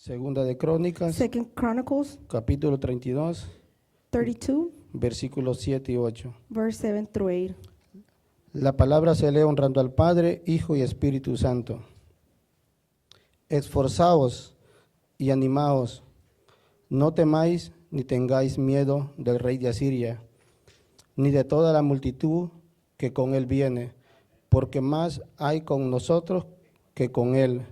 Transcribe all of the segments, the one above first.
Segunda de Crónicas, Second Chronicles capítulo 32, 32, versículos 7 y 8. verse 7 through 8. La palabra se lee honrando al Padre, Hijo y Espíritu Santo. Esforzaos y animaos, no temáis ni tengáis miedo del rey de Asiria, ni de toda la multitud que con él viene, porque más hay con nosotros que con él.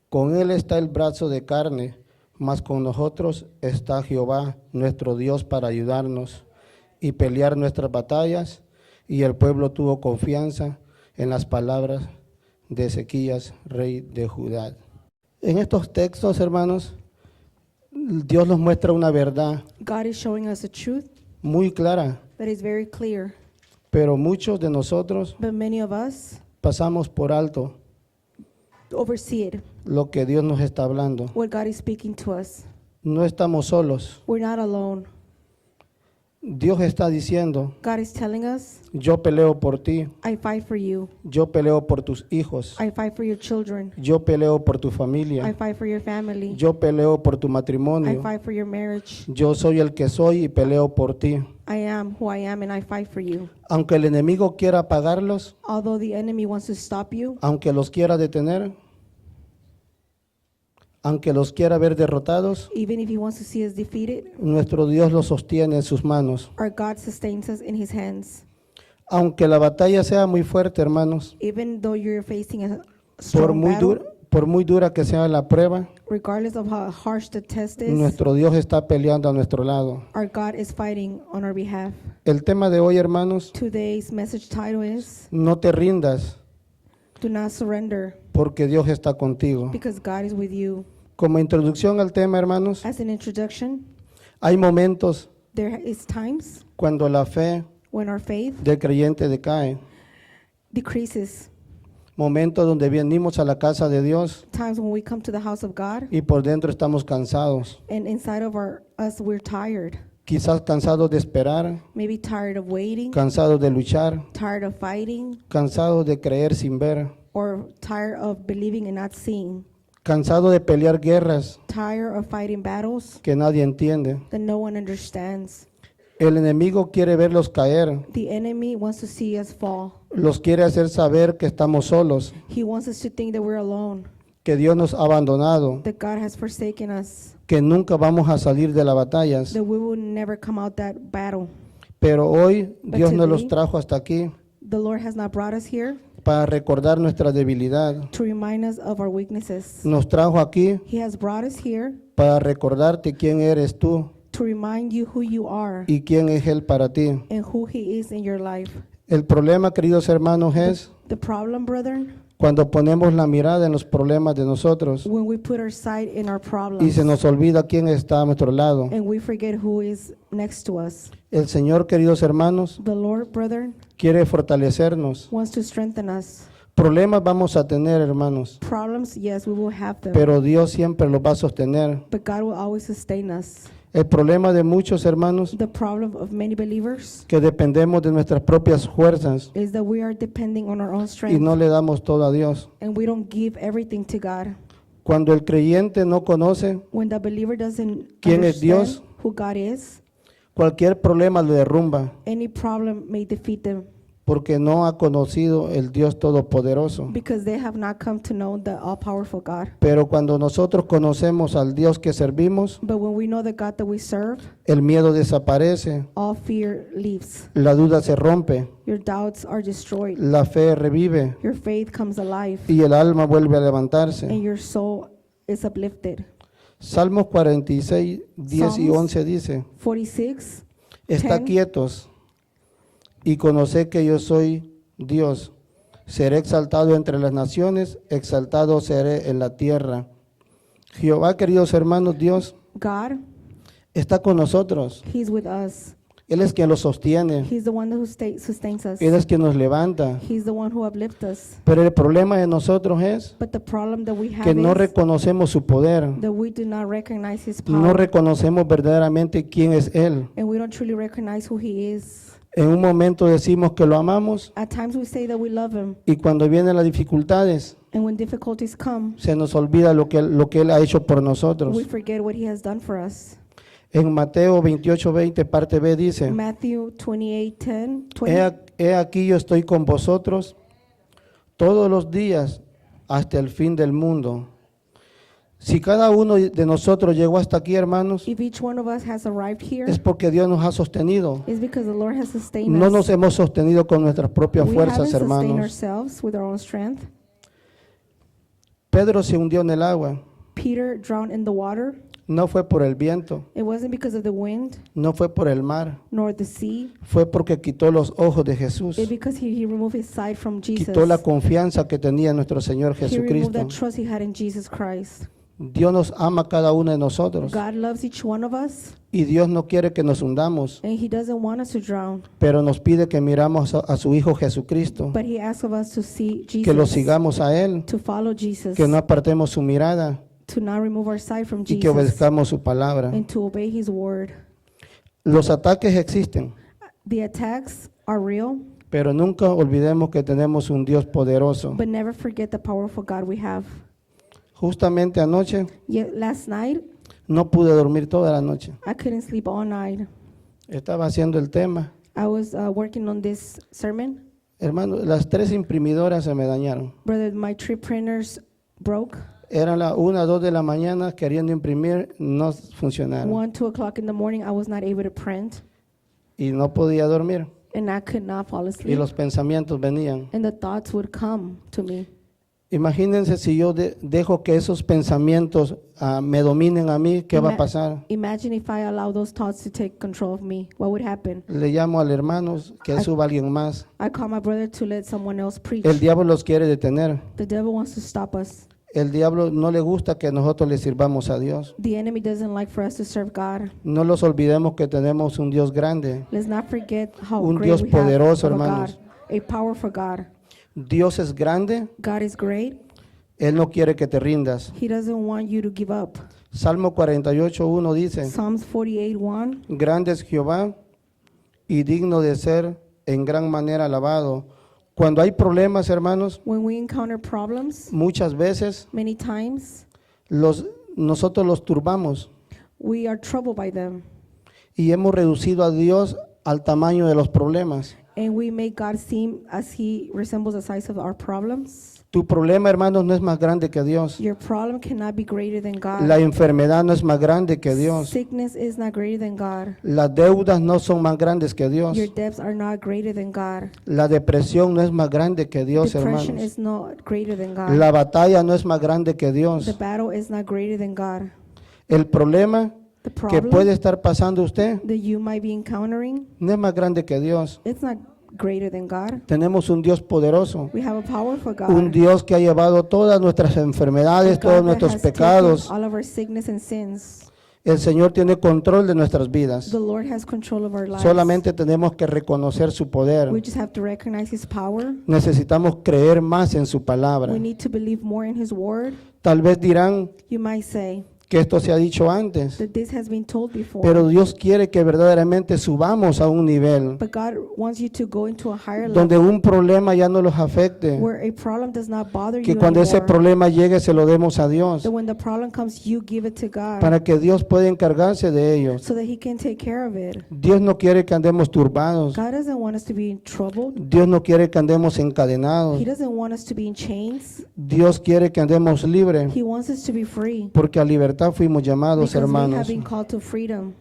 Con él está el brazo de carne, mas con nosotros está Jehová, nuestro Dios, para ayudarnos y pelear nuestras batallas. Y el pueblo tuvo confianza en las palabras de Ezequías, rey de Judá. En estos textos, hermanos, Dios nos muestra una verdad God is showing us a truth muy clara, that is very clear, pero muchos de nosotros but many of us pasamos por alto oversee it, lo que Dios nos está hablando. what God is speaking to us. No estamos solos. We're not alone. Dios está diciendo, God is telling us, yo peleo por ti, I fight for you. yo peleo por tus hijos, I fight for your children. yo peleo por tu I familia, fight for your family. yo peleo por tu I matrimonio, fight for your marriage. yo soy el que soy y peleo por ti. I am who I am and I fight for you. Aunque el enemigo quiera apagarlos, Although the enemy wants to stop you, aunque los quiera detener, aunque los quiera ver derrotados, even if he wants to see us defeated, nuestro Dios los sostiene en sus manos. our God sustains us in his hands. Aunque la batalla sea muy fuerte, hermanos, Even though you're facing a por strong muy, battle, por muy dura que sea la prueba, regardless of how harsh the test is, nuestro Dios está peleando a nuestro lado. our God is fighting on our behalf. El tema de hoy, hermanos, Today's message title is, no te rindas Do Not Surrender, porque Dios está contigo. because God is with you. Como introducción al tema, hermanos, As an introduction, hay momentos there is times cuando la fe when our faith del creyente decae, decreases, momentos donde venimos a la casa de Dios times when we come to the house of God y por dentro estamos cansados, and inside of us we're tired, quizás cansados de esperar, maybe tired of waiting, cansados de luchar, tired of fighting, cansados de creer sin ver, or tired of believing and not seeing, cansados de pelear guerras tired of fighting battles que nadie entiende. that no one understands. El enemigo quiere verlos caer, The enemy wants to see us fall. los quiere hacer saber que estamos solos, He wants us to think that we're alone, que Dios nos ha abandonado, that God has forsaken us, que nunca vamos a salir de las batallas. that we will never come out that battle. Pero hoy Dios nos los today- trajo hasta aquí The Lord has not brought us here para recordar nuestra debilidad. to remind us of our weaknesses. Nos trajo aquí He has brought us here para recordarte quién eres tú to remind you who you are y quién es Él para ti. and who He is in your life. El problema, queridos hermanos, es The problem, brethren, cuando ponemos la mirada en los problemas de nosotros when we put our sight in our y problems se nos olvida quién está a nuestro lado. and we forget who is next to us. El Señor, queridos hermanos, The Lord, brethren, quiere fortalecernos. wants to strengthen us. Problemas vamos a tener, hermanos, Problems, yes, we will have them, pero Dios siempre los va a sostener. but God will always sustain us. El problema de muchos hermanos The problem of many believers que dependemos de nuestras propias fuerzas is that we are depending on our own y strength no le damos todo a Dios. and we don't give everything to God. Cuando el creyente no conoce When the believer doesn't ¿Quién es Dios? understand who God is, cualquier problema, lo derrumba any problem may defeat them porque no ha conocido el Dios Todopoderoso. because they have not come to know the all-powerful God. Pero cuando nosotros conocemos al Dios que servimos, But when we know the God that we serve, el miedo desaparece, all fear leaves. la duda se rompe, Your doubts are destroyed. la fe revive Your faith comes alive y el alma vuelve a levantarse. and your soul is uplifted. Salmos 46, 10 y Psalms 11 dice, 46, está 10. quietos y conoced que yo soy Dios. Seré exaltado entre las naciones, exaltado seré en la tierra. Jehová, queridos hermanos, Dios God, está con nosotros. He's with us. Él es quien los sostiene. He's the one who sustains us. Él es quien nos levanta. He's the one who uplifts us. Pero el problema de nosotros es But the problem that we have que no is reconocemos su poder. that we do not recognize His power, No reconocemos verdaderamente quién es Él. and we don't truly recognize who He is. En un momento decimos que lo amamos At times we say that we love him, y cuando vienen las dificultades and when difficulties come, se nos olvida lo que Él ha hecho por nosotros. we forget what he has done for us. En Mateo 28:20 parte B dice, Matthew 28:10, he aquí yo estoy con vosotros todos los días hasta el fin del mundo. Si cada uno de nosotros llegó hasta aquí, hermanos, If each one of us has arrived here, es porque Dios nos ha sostenido. it's because the Lord has sustained No us. nos hemos sostenido con nuestras propias We fuerzas, haven't sustained hermanos. ourselves with our own strength. Pedro se hundió en el agua. Peter drowned in the water. No fue por el viento, It wasn't because of the wind no fue por el mar, nor the sea. fue porque quitó los ojos de Jesús. It's because he removed his sight from Jesus. Quitó la confianza que tenía en nuestro Señor He removed Jesucristo. that trust he had in Jesus Christ. Dios nos ama a cada uno de nosotros God loves each one of us, y Dios no quiere que nos hundamos, and he doesn't want us to drown. pero nos pide que miramos a su Hijo Jesucristo, But he asks of us to see que lo Jesus, sigamos a Él, to follow Jesus, que no apartemos su mirada to not remove our sight from y que Jesus, obedezcamos su palabra. and to obey his word. Los ataques existen, The attacks are real, pero nunca olvidemos que tenemos un Dios poderoso. but never forget the powerful God we have. Justamente anoche Yet last night, no pude dormir toda la noche. I couldn't sleep all night. Estaba haciendo el tema. I was working on this sermon. Hermano, las 3 imprimidoras se me dañaron. Brother, my 3 printers broke. Eran las 1, 2 de la mañana queriendo imprimir, no funcionaron 1, 2 o'clock in the morning, I was not able to print, y no podía dormir and I could not fall y asleep. los pensamientos venían. And the thoughts would come to me. Imagínense si yo dejo que esos pensamientos me dominen a mí, ¿qué va a Ima- pasar? Imagine if I allow those thoughts to take control of me. What would happen? Le llamo al hermano que suba a alguien más. I call my brother to let someone else preach. El diablo los quiere detener. The devil wants to stop us. El diablo no le gusta que nosotros le sirvamos a Dios. The enemy doesn't like for us to serve God. No los olvidemos que tenemos un Dios grande. Let's not forget how Un great Dios we have poderoso, of a God, hermanos. a powerful God. Dios es grande. God is great. Él no quiere que te rindas. He doesn't want you to give up. Salmo 48:1 dice, Psalms 48:1. grande es Jehová y digno de ser en gran manera alabado. Cuando hay problemas, hermanos, When we encounter problems, muchas veces many times nosotros los turbamos we are troubled by them, y hemos reducido a Dios al tamaño de los problemas. and we make God seem as he resembles the size of our problems. Tu problema, hermanos, no es más grande que Dios. Your problem cannot be greater than God. La enfermedad no es más grande que Dios. Sickness is not greater than God. Las deudas no son más grandes que Dios. Your debts are not greater than God. La depresión no es más grande que Dios, Depression hermanos. is not greater than God. La batalla no es más grande que The Dios. battle is not greater than God. El problema The que problem puede estar pasando usted that you might be encountering, no es más grande que Dios. it's not greater than God. Tenemos un Dios poderoso, We have a powerful God. un Dios que ha llevado todas nuestras enfermedades, A todos God that nuestros has taken pecados. all of our sickness and sins. El Señor tiene control de nuestras vidas. The Lord has control of our lives. Solamente tenemos que reconocer su poder. We just have to recognize his power. Necesitamos creer más en su palabra. We need to believe more in his word. Tal vez dirán You might say que esto se ha dicho antes, that this has been told before. pero Dios quiere que verdaderamente subamos a un nivel But God wants you to go into a higher level donde un problema ya no los afecte, where a problem does not bother que you cuando ese anymore. problema llegue se lo demos a Dios, That when the problem comes, you give it to God para que Dios pueda encargarse de ellos. so that he can take care of it. Dios no quiere que andemos turbados, God doesn't want us to be in trouble. Dios no quiere que andemos encadenados, He doesn't want us to be in chains. Dios quiere que andemos libres, He wants us to be free porque a libertad fuimos llamados, because we have hermanos. been called to freedom.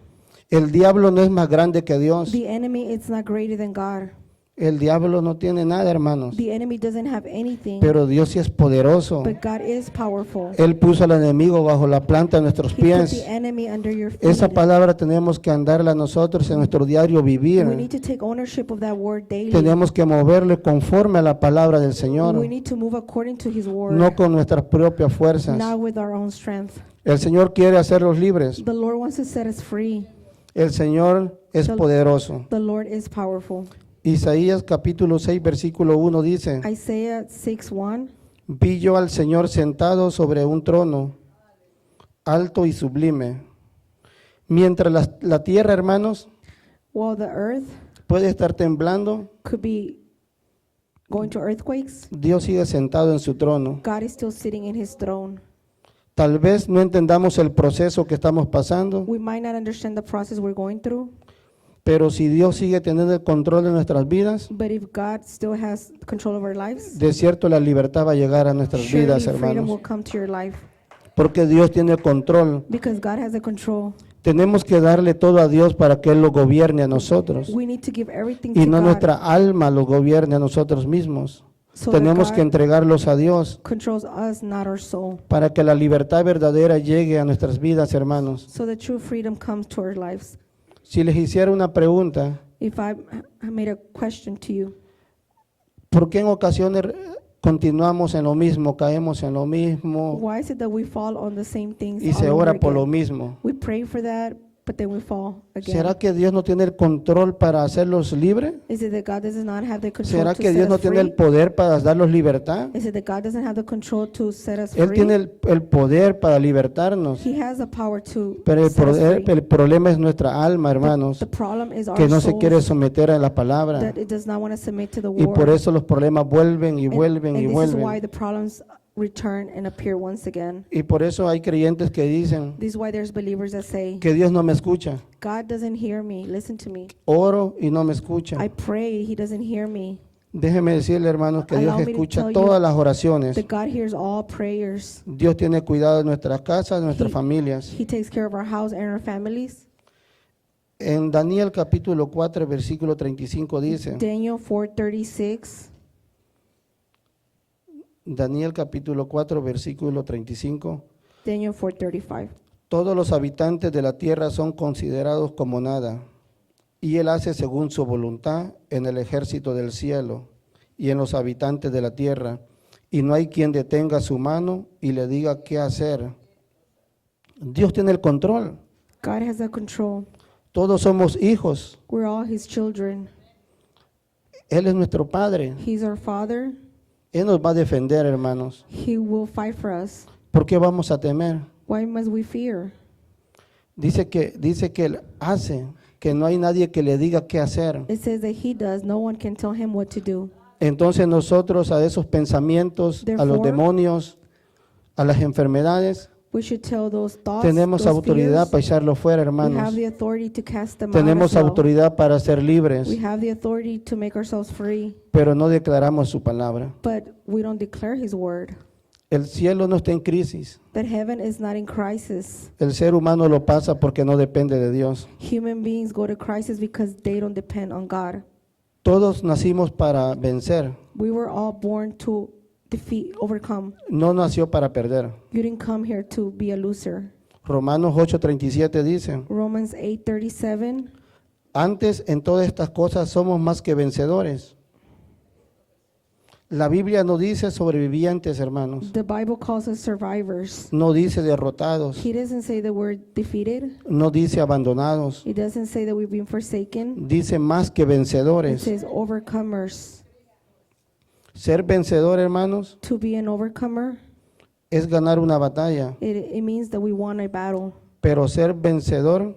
El diablo no es más grande que Dios. The enemy is not greater than God. El diablo no tiene nada, hermanos, The enemy doesn't have anything, pero Dios sí es poderoso. but God is powerful. Él puso al enemigo bajo la planta de nuestros He put pies. the enemy under your feet. Esa palabra tenemos que andarla nosotros en nuestro diario We vivir. need to take ownership of that word daily. Tenemos que moverle conforme a la palabra del Señor, We need to move according to his word, no con nuestras propias fuerzas. not with our own strength. El Señor quiere hacerlos libres. The Lord wants to set us free. El Señor es poderoso. The Lord is powerful. Isaías capítulo 6 versículo 1 dice, Isaiah 6:1. vi yo al Señor sentado sobre un trono, alto y sublime. Mientras la tierra, hermanos, While the earth puede estar temblando. could be going to earthquakes. Dios sigue sentado en su trono. God is still sitting in his throne. Tal vez no entendamos el proceso que estamos pasando, We might not understand the process we're going through, pero si Dios sigue teniendo el control de nuestras vidas, but if God still has control of our lives, de cierto la libertad va a llegar a nuestras surely vidas, freedom will hermanos, come to your life porque Dios tiene el control. because God has the control. Tenemos que darle todo a Dios para que Él lo gobierne a nosotros We need to give everything y to no God nuestra alma lo gobierne a nosotros mismos. so that Tenemos que God entregarlos a Dios controls us, not our soul. para que la libertad verdadera llegue a nuestras vidas, hermanos. So the true freedom comes to our lives. Si les hiciera una pregunta, If I made a question to you, ¿por qué en ocasiones continuamos en lo mismo, caemos en lo mismo why is it that we fall on the same things y se all over ora por lo again? mismo? We pray for that, but then we fall again. ¿Será que Dios no tiene el control para hacerlos libres? Is it that God does not have the control ¿Será to que set Dios us no tiene free? el poder para darlos libertad? Is it that God doesn't have the control to set us Él free? tiene el poder para libertarnos, He has the power to pero set us free. el problema es nuestra alma, hermanos, The problem is our que no se souls, quiere someter a la palabra, that it does not want to submit to the y por word. eso los problemas vuelven y And- vuelven y and this is why vuelven. the problems return and appear once again. Y por eso hay creyentes que dicen This is why there's believers that say, que Dios no me escucha. God doesn't hear me, listen to me. Oro y no me escucha. I pray, He doesn't hear me. Déjeme decirle, hermanos, que Dios Allow me to escucha tell you todas las oraciones. That God hears all prayers. Dios tiene cuidado de nuestras casas, de nuestras He- familias. He takes care of our house and our families. En Daniel capítulo 4, versículo 35 dice, Daniel 4:36. Daniel capítulo 4, versículo 35, Daniel 4:35. todos los habitantes de la tierra son considerados como nada, y Él hace según su voluntad en el ejército del cielo y en los habitantes de la tierra, y no hay quien detenga su mano y le diga qué hacer. Dios tiene el control. God has the control. Todos somos hijos. We're all His children. Él es nuestro Padre. He's our Father. Él nos va a defender, hermanos. He will fight for us. ¿Por qué vamos a temer? Why must we fear? Dice que Él hace, que no hay nadie que le diga qué hacer. It says that He does. No one can tell Him what to do. Entonces nosotros a esos pensamientos, a los Therefore, demonios, a las enfermedades, We should tell those thoughts, tenemos those autoridad fears. para echarlo fuera, We have hermanos. the authority to cast them out Tenemos as well. autoridad para ser libres, We have the authority to make ourselves free, pero no declaramos su palabra. but we don't declare His word. El cielo no está en crisis. That heaven is not in crisis. El ser humano lo pasa porque no depende de Dios. Human beings go to crisis because they don't depend on God. Todos nacimos para vencer. We were all born to defeat, overcome. No nació para perder. You didn't come here to be a loser. Romanos 8:37 dice, Romans 8:37. antes en todas estas cosas somos más que vencedores. La Biblia no dice sobrevivientes, hermanos. The Bible calls us survivors. No dice derrotados. He doesn't say that we're defeated. No dice abandonados. It doesn't say that we've been forsaken. Dice más que It vencedores. says overcomers. Ser vencedor, hermanos, To be an overcomer, es ganar una batalla. it means that we won a battle. Pero ser vencedor,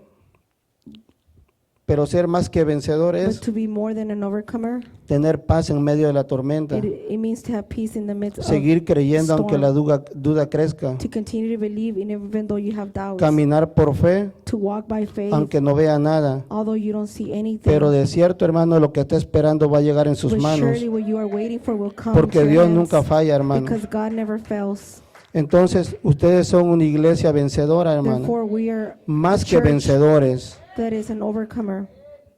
pero ser más que vencedor But es to be more than an overcomer, tener paz en medio de la tormenta. it means to have peace in the midst of, Seguir creyendo aunque storm. la duda crezca. to continue to believe in even though you have doubts, Caminar por fe to walk by faith, aunque no vea nada. although you don't see anything. Pero de cierto, hermano, lo que está esperando va a llegar en sus But manos. surely what you are waiting for will come Porque to your Dios hands, nunca falla, hermano. because God never fails. Entonces, ustedes son una iglesia vencedora, hermano. Therefore, we are Más que church vencedores. that is an overcomer.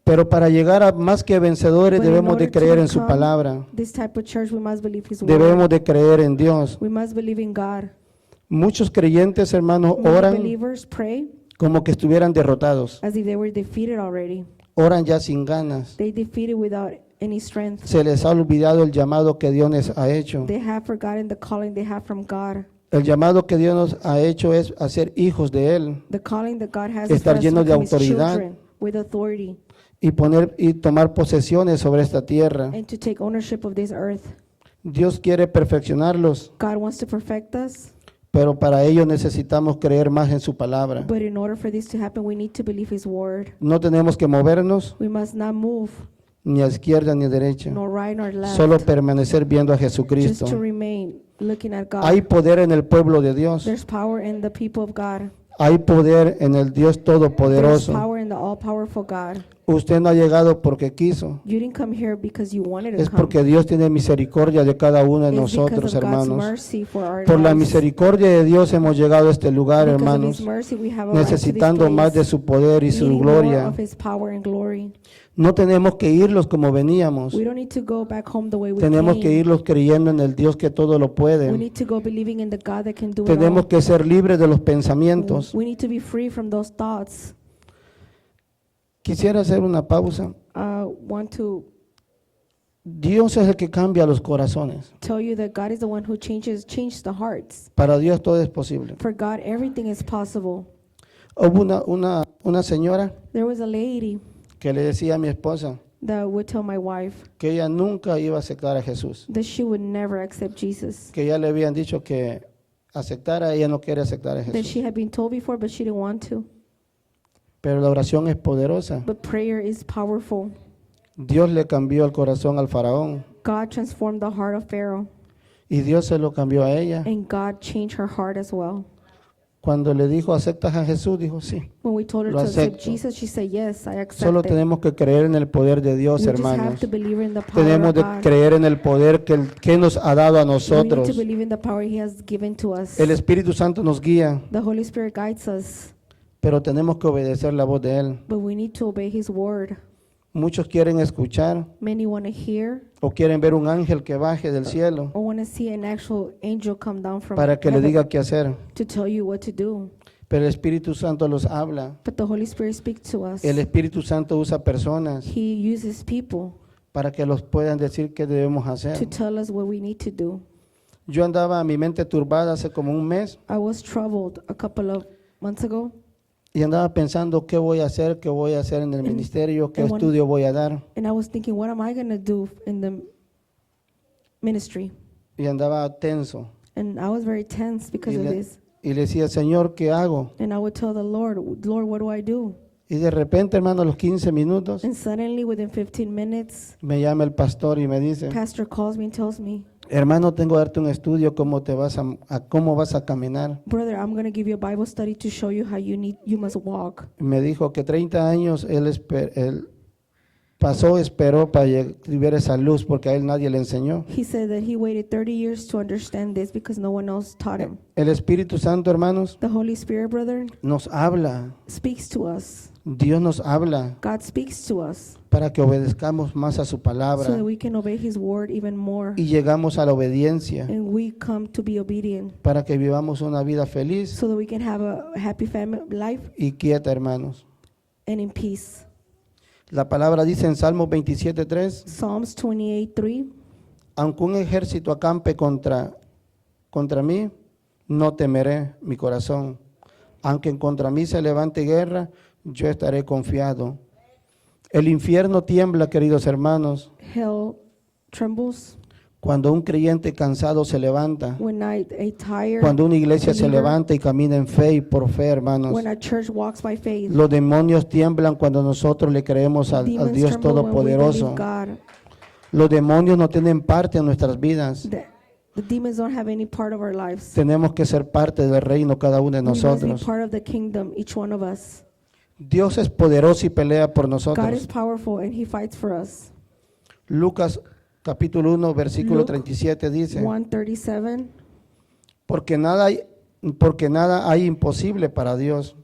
Pero para llegar a más que vencedores But in debemos de order to creer en su become palabra. This type of church, we must believe His Debemos word. de creer en Dios. We must believe in God. Muchos creyentes, hermanos, Many oran believers pray como que estuvieran derrotados. as if they were defeated already. Oran ya sin ganas. They defeated without any strength. Se les ha olvidado el llamado que Dios les ha hecho. They have forgotten the calling they have from God. El llamado que Dios nos ha hecho es a ser hijos de Él The calling that God has Estar is for us llenos to de become His autoridad. children with authority y tomar posesiones sobre esta tierra. and to take ownership of this earth. Dios quiere perfeccionarlos, God wants to perfect us, pero para ello necesitamos creer más en su palabra. but in order for this to happen, we need to believe His word. No tenemos que movernos, We must not move. ni a izquierda ni a derecha, nor right nor left. solo permanecer viendo a Just Jesucristo. to remain looking at God. Hay poder en el pueblo de Dios, There's power in the people of God. hay poder en el Dios There's Todopoderoso. power in the all-powerful God. Usted no ha llegado porque quiso, You didn't come here because you wanted to es come. porque Dios tiene misericordia de cada uno de It's because nosotros, of God's hermanos. mercy for our Por la lives. misericordia de Dios hemos llegado a este lugar, Because of hermanos, His mercy, we have a right to this necesitando más de place, su poder y su needing more gloria. of His power and glory. No tenemos que irlos como veníamos, We don't need to go back home the way we tenemos que came. irlos creyendo en el Dios que todo lo We puede. need to go believing in the God that can do it Tenemos all. que ser libres de los pensamientos. We need to be free from those thoughts. Quisiera hacer una pausa. Want to Dios es el que cambia los corazones. tell you that God is the one who changes the hearts. Para Dios todo es posible. For God, everything is possible. Hubo una señora There was a lady que le decía a mi esposa that would tell my wife que ella nunca iba a aceptar a Jesús, that she would never accept Jesus. que ya le habían dicho que aceptara, ella no quiere aceptar a That Jesús. she had been told before, but she didn't want to. Pero la oración es poderosa. But prayer is powerful. Dios le cambió el corazón al faraón God transformed the heart of Pharaoh, y Dios se lo cambió a ella. and God changed her heart as well. Cuando le dijo, ¿aceptas a Jesús? Dijo, sí. When we told her Lo to accept acepto. Jesus, she said, yes, I accept Solo it. tenemos que creer en el poder de Dios, We just have hermanos. to believe in the power Tenemos of de God. creer en el poder que nos ha dado a We need nosotros. to believe in the power He has given to us. El Espíritu Santo nos guía, The Holy Spirit guides us, pero tenemos que obedecer la voz de Él. but we need to obey His word. Muchos quieren escuchar Many want to hear o quieren ver un ángel que baje del cielo or want to see an actual angel come down from para que le heaven diga qué hacer. to tell you what to do. Pero el Espíritu Santo los habla. But the Holy Spirit speaks to us. El Espíritu Santo usa personas He uses people para que los puedan decir qué debemos to hacer. tell us what we need to do. Yo andaba mi mente turbada hace como un mes I was troubled a couple of months ago, y andaba pensando qué voy a hacer en el ministerio, qué and when- estudio voy a dar. and I was thinking, what am I going to do in the ministry? Y andaba tenso. And I was very tense because Y of le, this. y le decía, Señor, ¿qué hago? And I would tell the Lord, Lord, what do I do? Y de repente, hermano, a los 15 minutos, And suddenly, within 15 minutes, me llama el pastor y me dice, pastor calls me and tells me, hermano, tengo que darte un estudio cómo cómo vas a caminar. brother, I'm going to give you a Bible study to show you how you must walk. Me dijo que 30 años él esperó para que tuviera esa luz porque a él nadie le enseñó. He said that he waited 30 years to understand this because no one else taught him. El Espíritu Santo, hermanos, The Holy Spirit, brother, nos habla. speaks to us. Dios nos habla God speaks to us para que obedezcamos más a su so that palabra we can obey His word even more. y llegamos a la obediencia And we come to be obedient para que vivamos una vida feliz so that we can have a happy family life y quieta, hermanos. and in peace. La palabra dice en Salmos 27:3, Psalms 28:3. aunque un ejército acampe contra mí, no temeré mi corazón. Aunque contra mí se levante guerra, yo estaré confiado. El infierno tiembla, queridos hermanos, Hell trembles cuando un creyente cansado se levanta, when a tired cuando una iglesia se believer, levanta y camina en fe y por fe, hermanos. when a church walks by faith. Los demonios tiemblan cuando nosotros le creemos al Demons Dios tremble when we Todopoderoso. believe God. Los demonios no tienen parte en nuestras vidas. The demons don't have any part of our lives. Tenemos que ser parte del reino cada uno de We must be nosotros. part of the kingdom, each one of us. Dios es poderoso y pelea por God is nosotros. powerful and He fights for us. Lucas capítulo 1 versículo Luke 37 dice, 1:37. porque nada hay imposible para Dios.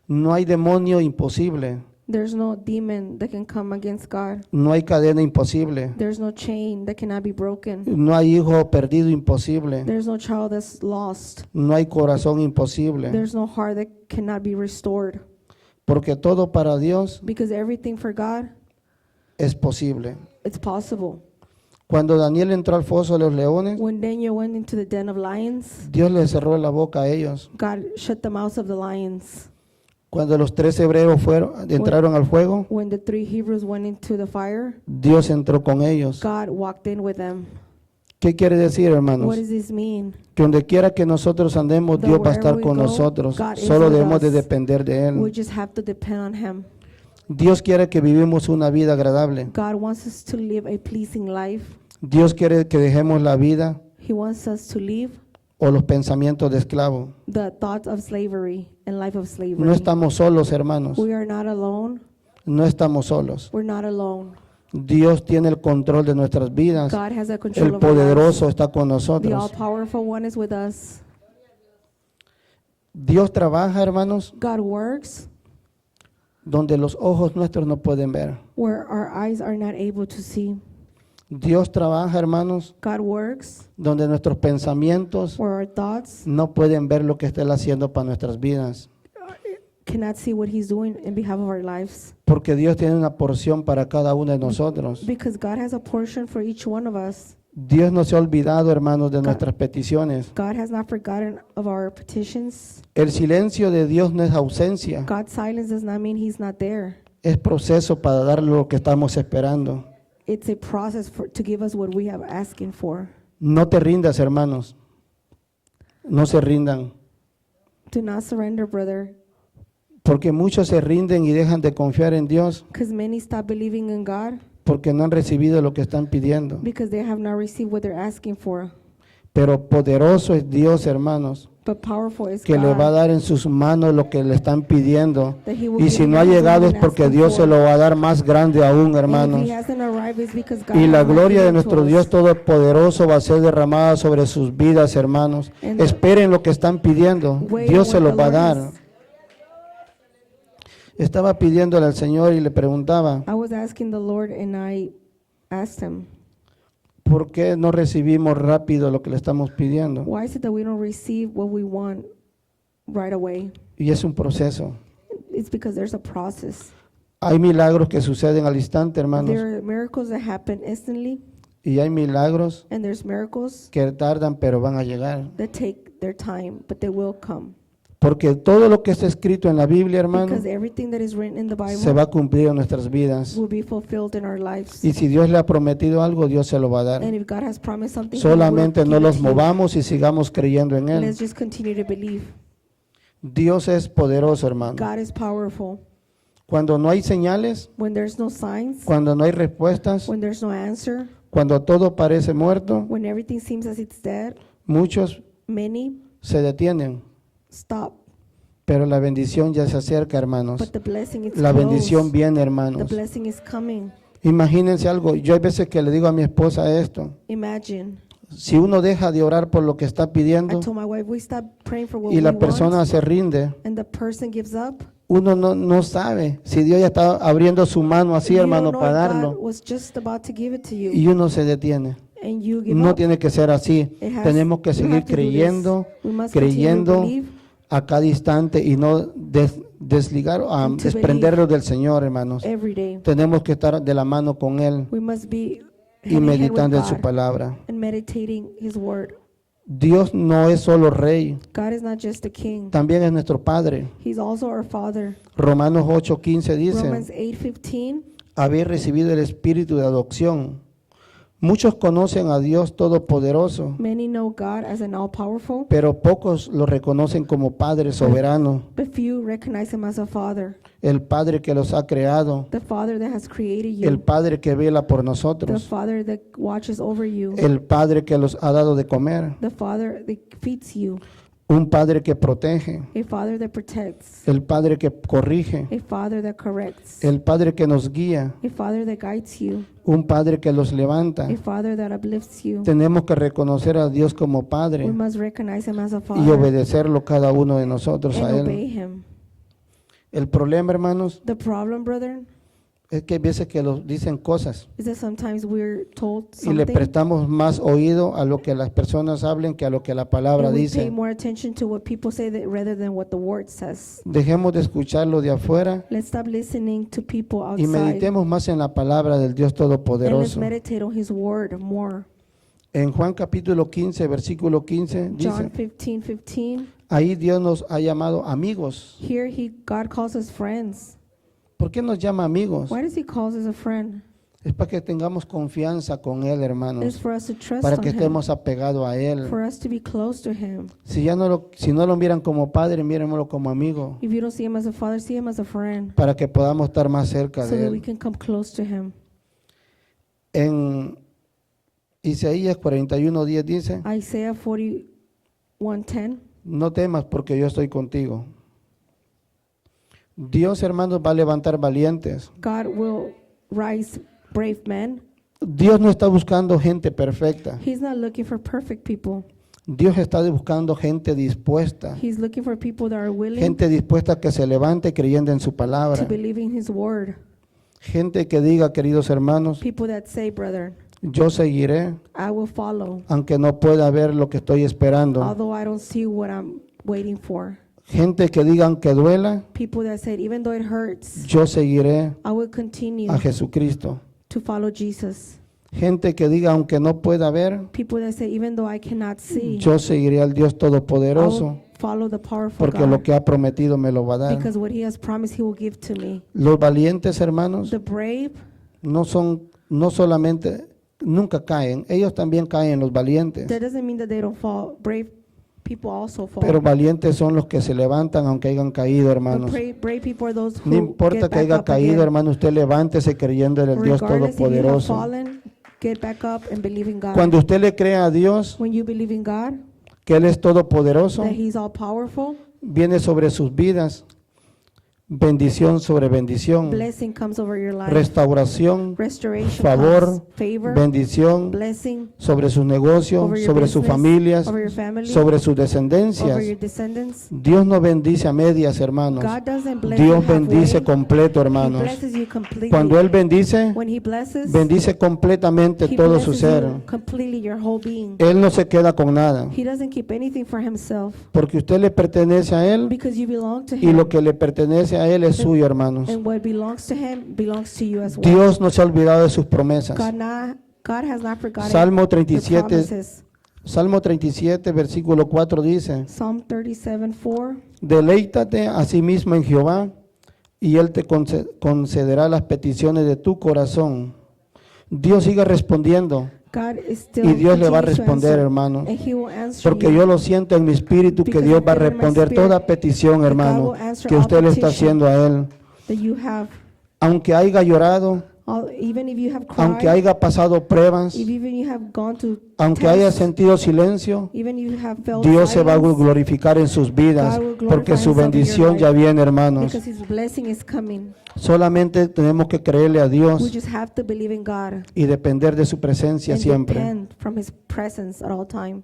No hay demonio imposible, There's no demon that can come against God. no hay cadena imposible, There's no chain that cannot be broken. no hay hijo perdido imposible, There's no child that's lost. no hay corazón imposible, There's no heart that cannot be restored. porque todo para Dios Because everything for God, es posible. it's possible. Cuando Daniel entró al foso de los leones, When Daniel went into the den of lions, Dios le cerró la boca a ellos. God shut the mouths of the lions. Cuando los 3 hebreos entraron al fuego, When the 3 Hebrews went into the fire, Dios entró con ellos. God walked in with them. ¿Qué quiere decir, What hermanos? does this mean? Que donde quiera que nosotros andemos, That Dios va a wherever estar we con go, nosotros. God is Solo with debemos de us. depender de We Él. just have to depend on Him. Dios quiere que vivimos una vida agradable. God wants us to live a pleasing life. Dios quiere que dejemos la vida He wants us to leave o los pensamientos de esclavo. the thoughts of slavery and life of slavery. No estamos solos, hermanos. We are not alone. No estamos solos. We're not alone. Dios tiene el control de nuestras vidas. God has a control El of our lives. poderoso está con The nosotros. all-powerful one is with us. Dios trabaja, hermanos, God works donde los ojos nuestros no pueden ver. where our eyes are not able to see. Dios trabaja, hermanos, God works donde nuestros pensamientos where our thoughts no pueden ver lo que está Él haciendo para nuestras vidas. cannot see what He's doing in behalf of our lives. Porque Dios tiene una porción para cada uno de nosotros. Because God has a portion for each one of us. Dios no se ha olvidado, hermanos, de nuestras peticiones. God has not forgotten of our petitions. El silencio de Dios no es ausencia, God's silence does not mean He's not there. es proceso para darle lo que estamos esperando. It's a process to give us what we have asking for. No te rindas, hermanos. No se rindan. Do not surrender, brother, Porque muchos se rinden y dejan de confiar en Dios because many stop believing in God porque no han recibido lo que están pidiendo. because they have not received what they're asking for. Pero poderoso es Dios, hermanos, But powerful is que le va a God. dar en sus manos lo que le están pidiendo. That He will Y give si them no ha what llegado they've es been porque asking Dios se for. lo va a dar más grande aún, And if hermanos. He hasn't arrived, it's because God Y la has not gloria de given it to nuestro us. Dios Todopoderoso va a ser derramada sobre sus vidas, hermanos. And the- Esperen lo que están pidiendo. Wait Dios on se what lo the va a Lord dar. has- Estaba pidiéndole al Señor y le preguntaba, I was asking the Lord and I asked Him, ¿por qué no recibimos rápido lo que le estamos pidiendo? why is it that we don't receive what we want right away? Y es un proceso. It's because there's a process. Hay milagros que suceden al instante, hermanos, There are miracles that happen instantly, y hay milagros and there's miracles que tardan, pero van a llegar. that take their time, but they will come. Porque todo lo que está escrito en la Biblia, hermano, Because everything that is written in the se va Bible a cumplir en nuestras vidas. will be fulfilled in our lives. Y si Dios le ha prometido algo, Dios se lo va a dar. And if God has promised something, He will Solamente give no it los to you. movamos y sigamos creyendo en Él. Let's just continue to believe. Dios es poderoso, hermano. God is powerful. Cuando no hay señales, When there's no signs, cuando no hay respuestas, when there's no answer, cuando todo parece muerto, when everything seems as it's dead, muchos many se detienen. stop. Pero la bendición ya se acerca, hermanos. But the blessing is La bendición close. viene, The hermanos. blessing is coming. Imagínense algo. Yo hay veces que le digo a mi esposa esto. Imagine. Si uno deja de orar por lo que está I pidiendo told my wife, we stop praying for what y we la want, persona se rinde, and the person gives up. uno no sabe si Dios ya está abriendo su mano así, You hermano, don't know para if God darlo. was just about to give it to you, Y uno se detiene. and you give No up. tiene que ser así. It has- Tenemos que you seguir have to do this. creyendo, We must continue to creyendo believe a cada instante y no desligar, And to desprendernos del Señor, hermanos. every day. Tenemos que estar de la mano con Él We must be y hand in hand with meditando en su God palabra. and meditating His word. Dios no es solo rey, God is not just a king. también es nuestro Padre. He's also our Father. Romanos 8:15 Romans dice, 8:15. habéis recibido el espíritu de adopción. Muchos conocen a Dios Todopoderoso, Many know God as an all-powerful, pero pocos lo reconocen como Padre soberano, but few recognize Him as a Father. el Padre que los ha creado, The Father that has created el you. Padre que vela por The nosotros, Father that watches over you. el Padre que los ha dado de comer, The Father that feeds you. un Padre que protege, A Father that protects. el Padre que corrige, A Father that corrects. el Padre que nos guía, A Father that guides you. un Padre que los levanta. A Father that uplifts you. Tenemos que reconocer a Dios como We Padre must recognize Him as a y Father obedecerlo cada uno de nosotros and a obey Él. Him. El problema, hermanos, The problem, brethren, es que hay veces que nos dicen cosas is that sometimes we're told y le something prestamos más oído a lo que las personas hablen que a lo que la palabra and we pay dice. more attention to what people say rather than what the Word says. Dejemos de escucharlo de afuera Let's stop listening to people y outside meditemos más en la palabra del Dios and let's Todopoderoso. meditate on His Word more. En Juan capítulo 15, versículo 15, John dice, 15:15. ahí Dios nos ha llamado amigos. Here God calls us friends. ¿Por qué nos llama amigos? Why does He call us a friend? Es para que tengamos confianza con Él, It's hermanos, for us to trust para on que Him, estemos apegados a Él. for us to be close to Him. Si no lo miran como padre, mírenlo como amigo, If you don't see Him as a father, see Him as a friend, para que podamos estar más cerca so de that we Él. can come close to Him. En Isaías 41:10 dice, Isaiah 41:10. no temas porque yo estoy contigo. Dios, hermanos, va a levantar valientes. God will rise brave men. Dios no está buscando gente perfecta. He's not looking for perfect people. Dios está buscando gente dispuesta. He's looking for people that are willing Gente dispuesta que se levante creyendo en su to palabra. believe in His word. Gente que diga, queridos hermanos, People that say, brother, yo seguiré, I will follow, aunque no pueda ver lo que estoy esperando. although I don't see what I'm waiting for. Gente que digan que duela, People that said, even though it hurts, yo seguiré I will continue a Jesucristo. to follow Jesus. Gente que diga, aunque no pueda ver, People that say, even though I cannot see, yo seguiré al Dios I Todopoderoso, will follow the powerful porque lo God, que ha prometido me lo va a dar. because what He has promised He will give to me. Los valientes, hermanos, The brave, no solamente, nunca caen, ellos también caen, los valientes. that doesn't mean that they don't fall. Brave people also fall. Pero valientes son los que se levantan aunque hayan caído, But hermanos. brave people are those who No importa get que back haya up caído, again. hermano, usted levántese creyendo en el Dios Regardless if you have Todopoderoso. fallen, get back up and believe in God. Cuando usted le cree a Dios When you believe in God, que Él es todopoderoso, that He's all powerful, viene sobre sus vidas bendición sobre bendición, blessing comes over your life. restauración, Restoration favor, comes, favor, bendición blessing sobre sus negocios, over your sobre sus business, familias, over your family, sobre sus over descendencias. your descendants. Dios no bendice a medias, hermanos. God doesn't bless Dios you halfway. bendice completo, He hermanos. blesses you completely. Cuando Él bendice, When He blesses, bendice completamente He todo su blesses ser. you completely, your whole being. Él no se queda con nada, He doesn't keep anything for Himself, porque usted le pertenece a Él because you belong to y Him. lo que le pertenece a Él es suyo, hermanos. And what belongs to Him belongs to you as well. Dios no se ha olvidado de sus promesas. God has not forgotten Salmo your 37, promises. Salmo 37, versículo 4 dice, Psalm 37:4. deleítate a sí mismo en Jehová y Él te concederá las peticiones de tu corazón. Dios sigue respondiendo God is still y Dios le va a continues to responder, answer, hermano. and He will answer Porque you. yo lo siento en mi espíritu que Because Dios I va a feel in my responder spirit toda petición, that hermano, God will answer que all usted le está petition haciendo a Él. that you have. Aunque haya llorado, Even if you have aunque cried, haya pasado pruebas, if even you have gone to aunque haya tests, sentido silencio, even if you have felt Dios se va a silence, glorificar en sus vidas, God will glorify porque su Himself in your bendición life. ya viene, hermanos. because His blessing is coming. Solamente tenemos que creerle a We Dios just have to believe in God y depender de su presencia and siempre. depend from His presence at all time.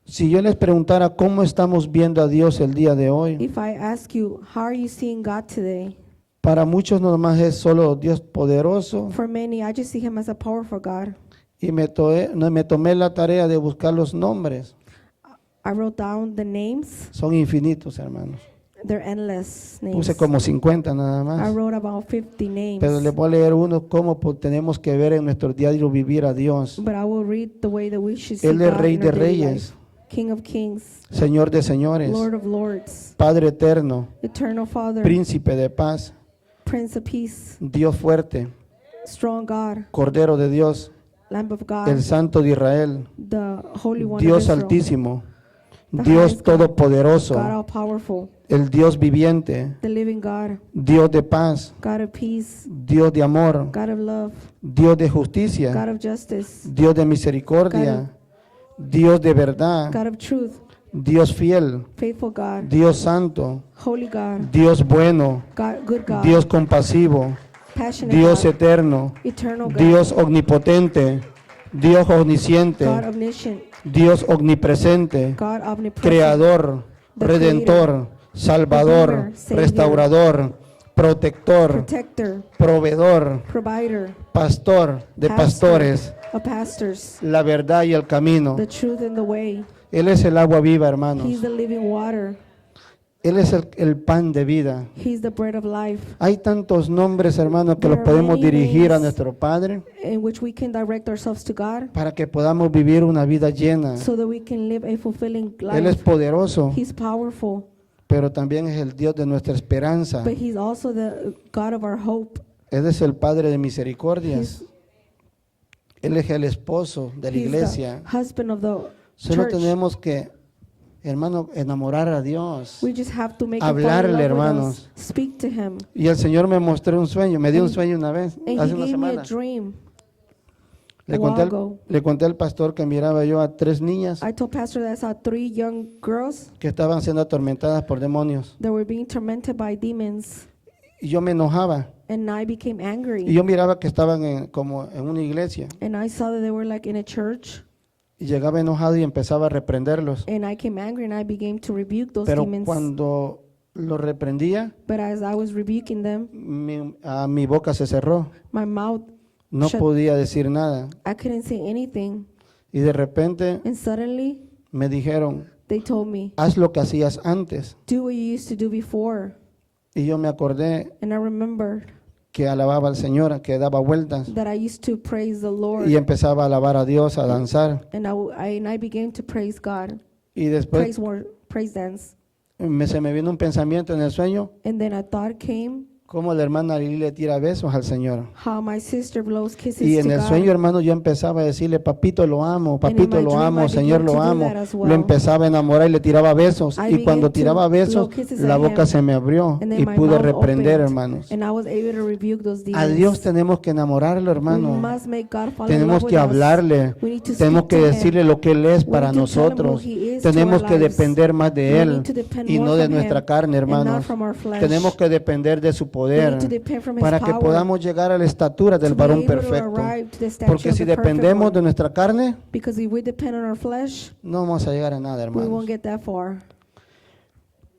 Si yo les preguntara cómo estamos viendo a Dios el día de hoy, If I ask you, how are you seeing God today? para muchos nomás es solo Dios poderoso For many, I just see Him as a powerful God. y me tomé la tarea de buscar los nombres. I wrote down the names. Son infinitos, hermanos. They're endless names. Puse como 50 nada I más. wrote about 50 names. Pero les voy a leer uno cómo tenemos que ver en nuestro diario vivir a Dios. But I will read the way that we should see Él es God Rey in de our daily Reyes, life. King of Kings, Señor de señores, Lord of Lords, Padre eterno, Eternal Father, Príncipe de paz, Prince of Peace, Dios fuerte, Strong God, Cordero de Dios, Lamb of God, el Santo de Israel, the Holy One Dios of Israel, altísimo, The Dios highest God, todopoderoso, God all powerful, el Dios viviente, the living God, Dios de paz, God of peace, Dios de amor, God of love, Dios de God justicia, of justice, Dios de misericordia, Dios de verdad, God of truth, Dios fiel, faithful God, Dios santo, holy God, Dios bueno, Good God, Dios compasivo, passionate Dios God, eterno, eternal God, Dios omnipotente, Dios omnisciente, God omniscient, Dios omnipresente, God omnipresent, Creador, The Redentor, Salvador, Redeemer, Savior, Restaurador, Protector, protector, Proveedor, provider, Pastor de pastor pastores, of pastors, la verdad y el camino. the truth and the way. Él es el agua viva, hermanos. He's the living water. Él es el pan de vida. He's the bread of life, Hay tantos nombres, hermanos, que There los are podemos many dirigir a names. nuestro Padre in which we can direct ourselves to God para que podamos vivir una vida llena. so that we can live a fulfilling Él es life. poderoso, He's powerful, pero también es el Dios de nuestra esperanza. but He's also the God of our hope. Él es el Padre de misericordias. He's, Él es el esposo de la he's iglesia. the husband of the Solo church. tenemos que, hermano, enamorar a Dios. We just have to make him fall Hablarle, in love with hermanos. us. Speak to him. Y el Señor me mostró un sueño, me dio un And- sueño una vez, And hace he una gave me a semana. dream. Le a conté, while ago. le conté al pastor que miraba yo a 3 niñas I told Pastor that I saw 3 young girls que estaban siendo atormentadas por demonios. that were being tormented by demons. Y yo me enojaba. And I became Y angry. yo miraba que estaban como en una iglesia. And I saw that they were like in a church. Y llegaba enojado y empezaba a reprenderlos. And I came angry and I began to rebuke those Pero demons. cuando los reprendía, But as I was rebuking them, mi boca se cerró. my mouth, No Shut- podía decir nada. I couldn't say anything. Y de repente And suddenly me dijeron, they told me, haz lo que hacías antes. do what you used to do before. Y yo me acordé And I remembered que alababa al Señor, que daba vueltas. that I used to praise the Lord. Y empezaba a alabar a Dios, a danzar. And I began to praise God, Y después praise dance. se me vino un pensamiento en el sueño, And then a thought came, cómo la hermana Lili le tira besos al Señor. how my sister blows kisses Y en to el God. sueño, hermano, yo empezaba a decirle, papito lo amo, in papito my lo dream, I amo, began Señor to lo do amo. that as well. Lo empezaba a enamorar y le tiraba besos. I Y began cuando to tiraba besos, blow kisses la at boca him. se me abrió And then y my pude mouth reprender, opened, hermanos. And I was able to rebuke those demons. A Dios tenemos que enamorarlo, We hermano. must make God fall in Tenemos love que with us. hablarle. We need to Tenemos speak que to him. decirle lo que Él es We para need to tell him who nosotros. he is to Tenemos our que lives. depender más de We Él need to depend y more no de from nuestra him carne, and not hermanos. from our flesh. Tenemos que depender de su We poder need to depend from his para que power podamos llegar a la estatura del to be varón able to perfecto. arrive to the stature Porque of si the perfect dependemos de one. nuestra carne, Because if we depend on our flesh, no vamos a llegar a nada, we hermanos. won't get that far.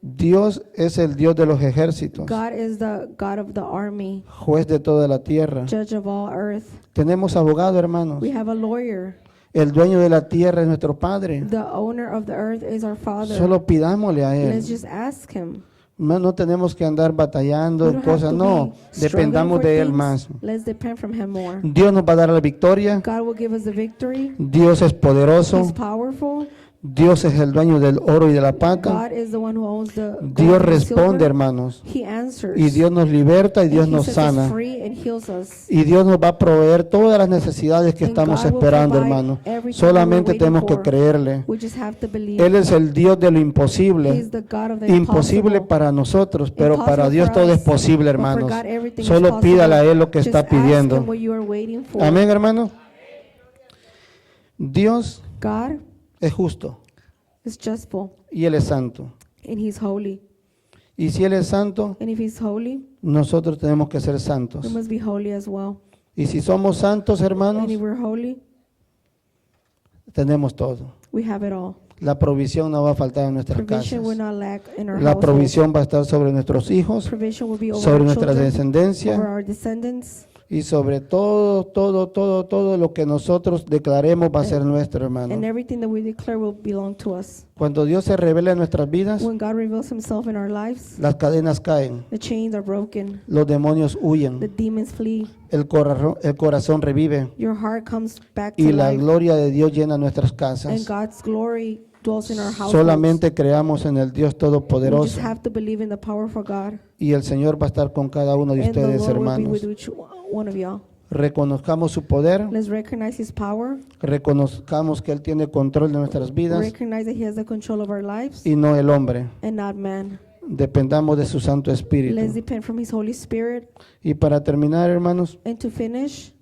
Dios es el Dios de los ejércitos, God is the God of the army, juez de toda la tierra. judge of all earth. Tenemos abogado, hermanos. We have a lawyer. El dueño de la tierra es nuestro Padre. The owner of the earth is our Father. Solo pidámosle a Let's Él. just ask him. No tenemos que andar batallando We en don't have cosas, to no. be struggling Dependamos for de Él things. más. Let's depend from him more. Dios nos va a dar la victoria. God will give us the victory. Dios es poderoso. He's powerful. Dios es el dueño del oro y de la plata. God is the one who owns the gold Dios and the responde, silver. hermanos. He answers. Y Dios nos liberta y And Dios he nos sets us sana. free and heals us. Y Dios nos va a proveer todas las necesidades que And estamos God will esperando, provide hermanos. everything Solamente we're tenemos waiting que for. creerle. We just have to believe. Él es el Dios de lo imposible. He's the God of the Imposible impossible. para nosotros, pero Impossible para Dios for todo us, es posible, but for hermanos. God everything is Solo possible. pídale a Él lo que Just está ask him pidiendo. what you are waiting for. Amén, hermano. Dios God es justo is justful y Él es santo. and he's holy. Y si Él es santo, And if he's holy, nosotros tenemos que ser santos. we must be holy as well. Y si somos santos, hermanos, And if we're holy, tenemos todo. we have it all. La provisión no va a faltar en nuestras Provision will casas. not lack in our La household. provisión va a estar sobre nuestros hijos, Provision will be over sobre our nuestra children, over descendencia our descendants, y sobre todo lo que nosotros declaremos va a ser nuestro, hermano. and everything that we declare will belong to us. Cuando Dios se revela en nuestras vidas, When God reveals himself in our lives, las cadenas caen, the chains are broken, los demonios the huyen, demons flee, el corazón revive your heart comes back to y la life, gloria de Dios llena nuestras and casas. God's glory dwells in our households. Solamente creamos en el Dios We Todopoderoso just have to believe in the powerful God, y el Señor va a estar con cada uno de and the ustedes, Lord will be hermanos. with each one of y'all. Reconozcamos su poder, Let's recognize his power, reconozcamos que Él tiene control de nuestras vidas recognize that he has the control of our lives y no el hombre. and not man. Dependamos de su Santo Let's Espíritu. depend from his Holy Spirit. Y para terminar, hermanos, And to finish,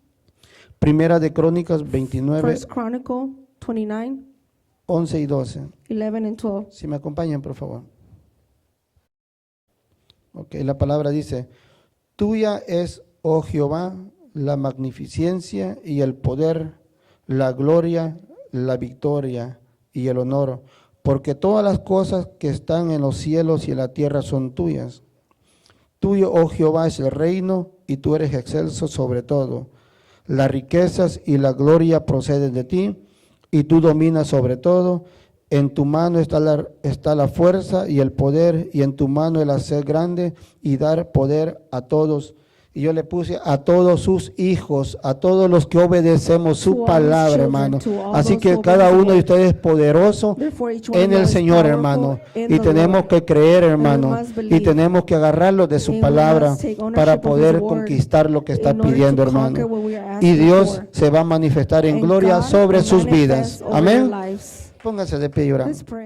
Primera de Crónicas 29, First Chronicle 29, 11 y 12. 11 and 12. Si me acompañan, por favor. Ok, la palabra dice, tuya es, oh Jehová, la magnificencia y el poder, la gloria, la victoria y el honor, porque todas las cosas que están en los cielos y en la tierra son tuyas. Tuyo, oh Jehová, es el reino y tú eres excelso sobre todo. Las riquezas y la gloria proceden de ti y tú dominas sobre todo. En tu mano está la fuerza y el poder, y en tu mano el hacer grande y dar poder a todos. Y yo le puse a todos sus hijos, a todos los que obedecemos To su all his palabra, children, hermano. to all Así those que who cada obey the uno de word. ustedes es poderoso Therefore, each one en of el us is Señor, powerful hermano. in Y the tenemos Lord. que creer, hermano. must Y believe. tenemos que agarrarlo de su And we palabra must take ownership para of his poder word conquistar lo que está in order pidiendo, to conquer hermano. what we are Y asking Dios for. se va a manifestar en And gloria God sobre will sus manifest vidas. over Amén. your lives. Pónganse de pie y oramos. Let's pray.